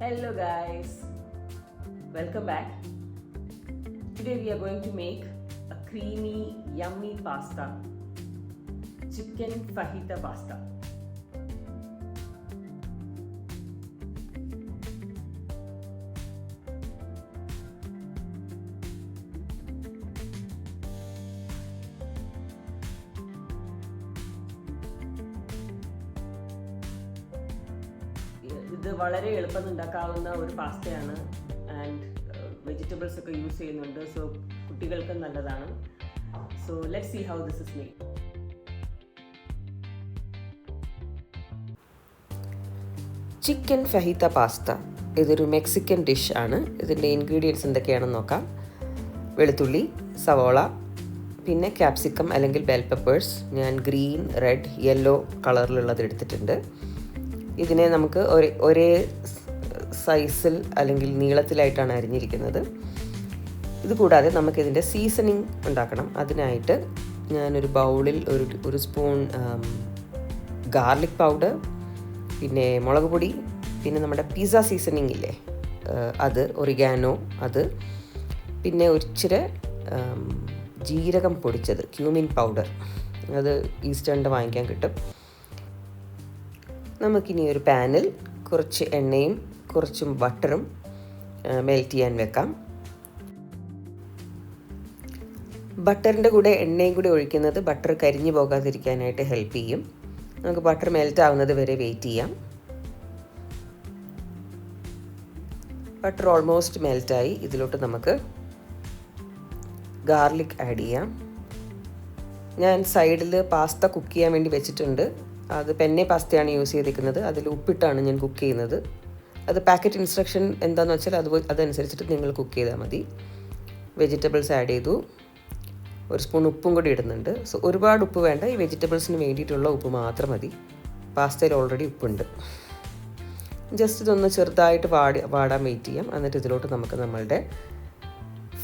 Hello guys, welcome back. Today we are going to make a creamy, yummy pasta, chicken fajita pasta. ഇത് വളരെ എളുപ്പം ഉണ്ടാക്കാവുന്ന ഒരു പാസ്തയാണ് ആൻഡ് വെജിറ്റബിൾസ് ഒക്കെ യൂസ് ചെയ്യുന്നുണ്ട്. സോ കുട്ടികൾക്ക് നല്ലതാണ്. So let's see how this is made. Chicken fajita pasta ഇതൊരു മെക്സിക്കൻ ഡിഷ് ആണ്. ഇതിൻ്റെ ഇൻഗ്രീഡിയൻസ് എന്തൊക്കെയാണെന്ന് നോക്കാം. വെളുത്തുള്ളി, സവോള, പിന്നെ ക്യാപ്സിക്കം അല്ലെങ്കിൽ ബെൽ പെപ്പേഴ്സ്. ഞാൻ ഗ്രീൻ, റെഡ്, യെല്ലോ കളറിലുള്ളത് എടുത്തിട്ടുണ്ട്. ഇതിനെ നമുക്ക് ഒരേ സൈസിൽ അല്ലെങ്കിൽ നീളത്തിലായിട്ടാണ് അരിഞ്ഞിരിക്കുന്നത്. ഇതുകൂടാതെ നമുക്കിതിൻ്റെ സീസണിങ് ഉണ്ടാക്കണം. അതിനായിട്ട് ഞാനൊരു ബൗളിൽ ഒരു സ്പൂൺ ഗാർലിക് പൗഡർ, പിന്നെ മുളക് പൊടി, പിന്നെ നമ്മുടെ പിസ്സ സീസണിങ് ഇല്ലേ അത്, ഒറിഗാനോ അത്, പിന്നെ ഒരിച്ചിരി ജീരകം പൊടിച്ചത്, ക്യൂമിൻ പൗഡർ, അത് ഈസ്റ്റേണിൻ്റെ വാങ്ങിക്കാൻ കിട്ടും. നമുക്കിനി ഒരു പാനിൽ കുറച്ച് എണ്ണയും കുറച്ചും ബട്ടറും മെൽറ്റ് ചെയ്യാൻ വെക്കാം. ബട്ടറിൻ്റെ കൂടെ എണ്ണയും കൂടി ഒഴിക്കുന്നത് ബട്ടർ കരിഞ്ഞു പോകാതിരിക്കാനായിട്ട് ഹെൽപ്പ് ചെയ്യും. നമുക്ക് ബട്ടർ മെൽറ്റ് ആവുന്നത് വരെ വെയിറ്റ് ചെയ്യാം. ബട്ടർ ഓൾമോസ്റ്റ് മെൽറ്റായി. ഇതിലോട്ട് നമുക്ക് ഗാർലിക് ആഡ് ചെയ്യാം. ഞാൻ സൈഡിൽ പാസ്ത കുക്ക് ചെയ്യാൻ വേണ്ടി വെച്ചിട്ടുണ്ട്. അത് പെന്നെ പാസ്തയാണ് യൂസ് ചെയ്തിരിക്കുന്നത്. അതിൽ ഉപ്പിട്ടാണ് ഞാൻ കുക്ക് ചെയ്യുന്നത്. അത് പാക്കറ്റ് ഇൻസ്ട്രക്ഷൻ എന്താണെന്ന് വെച്ചാൽ അതനുസരിച്ചിട്ട് നിങ്ങൾ കുക്ക് ചെയ്താൽ മതി. വെജിറ്റബിൾസ് ആഡ് ചെയ്തു. ഒരു സ്പൂൺ ഉപ്പും കൂടി ഇടുന്നുണ്ട്. സോ ഒരുപാട് ഉപ്പ് വേണ്ട. ഈ വെജിറ്റബിൾസിന് വേണ്ടിയിട്ടുള്ള ഉപ്പ് മാത്രം മതി. പാസ്തയിൽ ഓൾറെഡി ഉപ്പുണ്ട്. ജസ്റ്റ് ഇതൊന്ന് ചെറുതായിട്ട് വാടാൻ വെയിറ്റ് ചെയ്യാം. എന്നിട്ട് ഇതിലോട്ട് നമുക്ക് നമ്മളുടെ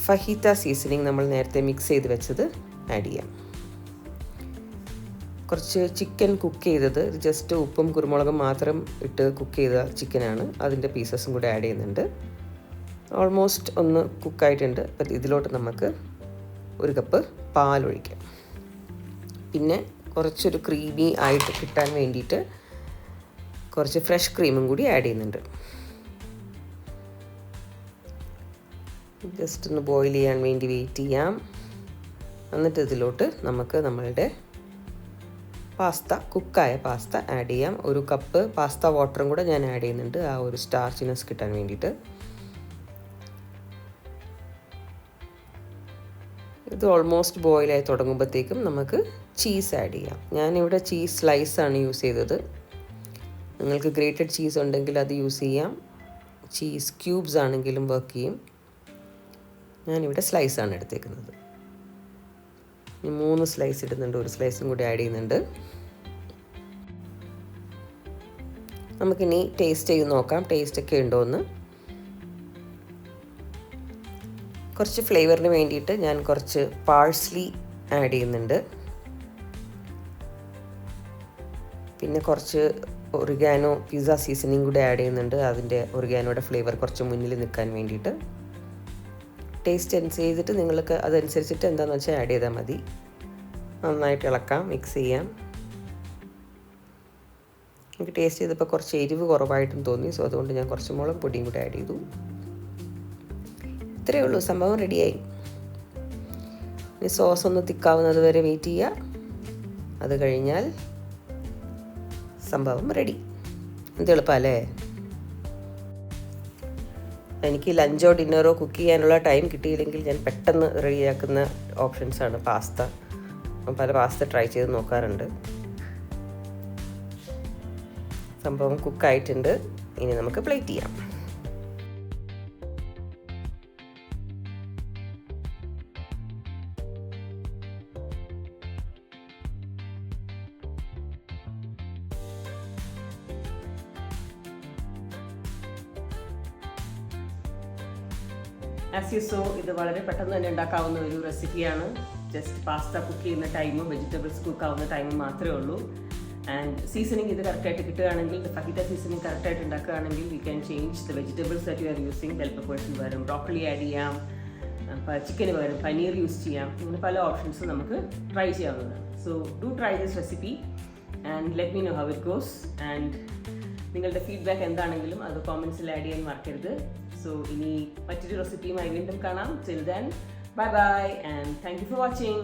ഫഹിത്ത സീസണിങ് നമ്മൾ നേരത്തെ മിക്സ് ചെയ്ത് വെച്ചത് ആഡ് ചെയ്യാം. കുറച്ച് ചിക്കൻ കുക്ക് ചെയ്തത്, ജസ്റ്റ് ഉപ്പും കുരുമുളകും മാത്രം ഇട്ട് കുക്ക് ചെയ്ത ചിക്കനാണ്. അതിൻ്റെ പീസസും കൂടെ ആഡ് ചെയ്യുന്നുണ്ട്. ഓൾമോസ്റ്റ് ഒന്ന് കുക്കായിട്ടുണ്ട്. അപ്പം ഇതിലോട്ട് നമുക്ക് ഒരു കപ്പ് പാലൊഴിക്കാം. പിന്നെ കുറച്ചൊരു ക്രീമി ആയിട്ട് കിട്ടാൻ വേണ്ടിയിട്ട് കുറച്ച് ഫ്രഷ് ക്രീമും കൂടി ആഡ് ചെയ്യുന്നുണ്ട്. ജസ്റ്റ് ഒന്ന് ബോയിൽ ചെയ്യാൻ വേണ്ടി വെയിറ്റ് ചെയ്യാം. എന്നിട്ട് ഇതിലോട്ട് നമുക്ക് നമ്മളുടെ കുക്കായ പാസ്ത ആഡ് ചെയ്യാം. ഒരു കപ്പ് പാസ്ത വാട്ടറും കൂടെ ഞാൻ ആഡ് ചെയ്യുന്നുണ്ട്, ആ ഒരു സ്റ്റാർച്ചിനെസ് കിട്ടാൻ വേണ്ടിയിട്ട്. ഇത് ഓൾമോസ്റ്റ് ബോയിലായി തുടങ്ങുമ്പോഴത്തേക്കും നമുക്ക് ചീസ് ആഡ് ചെയ്യാം. ഞാനിവിടെ ചീസ് സ്ലൈസാണ് യൂസ് ചെയ്തത്. നിങ്ങൾക്ക് ഗ്രേറ്റഡ് ചീസ് ഉണ്ടെങ്കിൽ അത് യൂസ് ചെയ്യാം. ചീസ് ക്യൂബ്സ് ആണെങ്കിലും വർക്ക് ചെയ്യും. ഞാനിവിടെ സ്ലൈസാണ് എടുത്തേക്കുന്നത്. 3 സ്ലൈസ് ഇടുന്നുണ്ട്. ഒരു സ്ലൈസും കൂടി ആഡ് ചെയ്യുന്നുണ്ട്. നമുക്കിനി ടേസ്റ്റ് ചെയ്ത് നോക്കാം, ടേസ്റ്റൊക്കെ ഉണ്ടോ എന്ന്. കുറച്ച് ഫ്ലേവറിന് വേണ്ടിയിട്ട് ഞാൻ കുറച്ച് പാഴ്സ്ലി ആഡ് ചെയ്യുന്നുണ്ട്. പിന്നെ കുറച്ച് ഒറിഗാനോ പിസ്സ സീസണിങ് കൂടി ആഡ് ചെയ്യുന്നുണ്ട്. അതിൻ്റെ ഒറിഗാനോയുടെ ഫ്ലേവർ കുറച്ച് മുന്നിൽ നിൽക്കാൻ വേണ്ടിയിട്ട്. ടേസ്റ്റ് ചെയ്തിട്ട് നിങ്ങൾക്ക് അതനുസരിച്ചിട്ട് എന്താണെന്ന് വെച്ചാൽ ആഡ് ചെയ്താൽ മതി. നന്നായിട്ട് ഇളക്കാം, മിക്സ് ചെയ്യാം. എനിക്ക് ടേസ്റ്റ് ചെയ്തപ്പോൾ കുറച്ച് എരിവ് കുറവായിട്ടും തോന്നി. സോ അതുകൊണ്ട് ഞാൻ കുറച്ച് മുളക് പൊടിയും കൂടി ആഡ് ചെയ്തു. ഇത്രയേ ഉള്ളൂ, സംഭവം റെഡിയായി. ഇനി സോസ് ഒന്ന് തിക്കാവുന്നത് വരെ വെയിറ്റ് ചെയ്യുക. അത് കഴിഞ്ഞാൽ സംഭവം റെഡി. എന്ത് എളുപ്പമല്ലേ? എനിക്ക് ലഞ്ചോ ഡിന്നറോ കുക്ക് ചെയ്യാനുള്ള ടൈം കിട്ടിയില്ലെങ്കിൽ ഞാൻ പെട്ടെന്ന് റെഡിയാക്കുന്ന ഓപ്ഷൻസാണ് പാസ്ത. പല പാസ്ത ട്രൈ ചെയ്ത് നോക്കാറുണ്ട്. സംഭവം കുക്കായിട്ടുണ്ട്. ഇനി നമുക്ക് പ്ലേറ്റ് ചെയ്യാം. ആസ് യു സോ, ഇത് വളരെ പെട്ടെന്ന് തന്നെ ഉണ്ടാക്കാവുന്ന ഒരു റെസിപ്പിയാണ്. ജസ്റ്റ് പാസ്ത കുക്ക് ചെയ്യുന്ന ടൈമും വെജിറ്റബിൾസ് കുക്ക് ആവുന്ന ടൈമും മാത്രമേ ഉള്ളൂ. ആൻഡ് സീസണിങ് ഇത് കറക്റ്റായിട്ട് കിട്ടുകയാണെങ്കിൽ ഫഹിത സീസണിങ് കറക്റ്റായിട്ട് ഉണ്ടാക്കുകയാണെങ്കിൽ you can change the vegetables that you are using. Bell പെപ്പേഴ്സിന് പകരം ബ്രോക്കലി ആഡ് ചെയ്യാം, ചിക്കന് പകരം പനീർ യൂസ് ചെയ്യാം. ഇങ്ങനെ പല ഓപ്ഷൻസും നമുക്ക് ട്രൈ ചെയ്യാവുന്നതാണ്. So do try this recipe and let me know how it goes. And നിങ്ങളുടെ ഫീഡ്ബാക്ക് എന്താണെങ്കിലും അത് കോമെൻറ്റ്സിൽ ആഡ് ചെയ്യാൻ മറക്കരുത്. സോ ഇനി മറ്റൊരു റെസിപ്പിയുമായി വീണ്ടും കാണാം. Till then, bye bye and thank you for watching.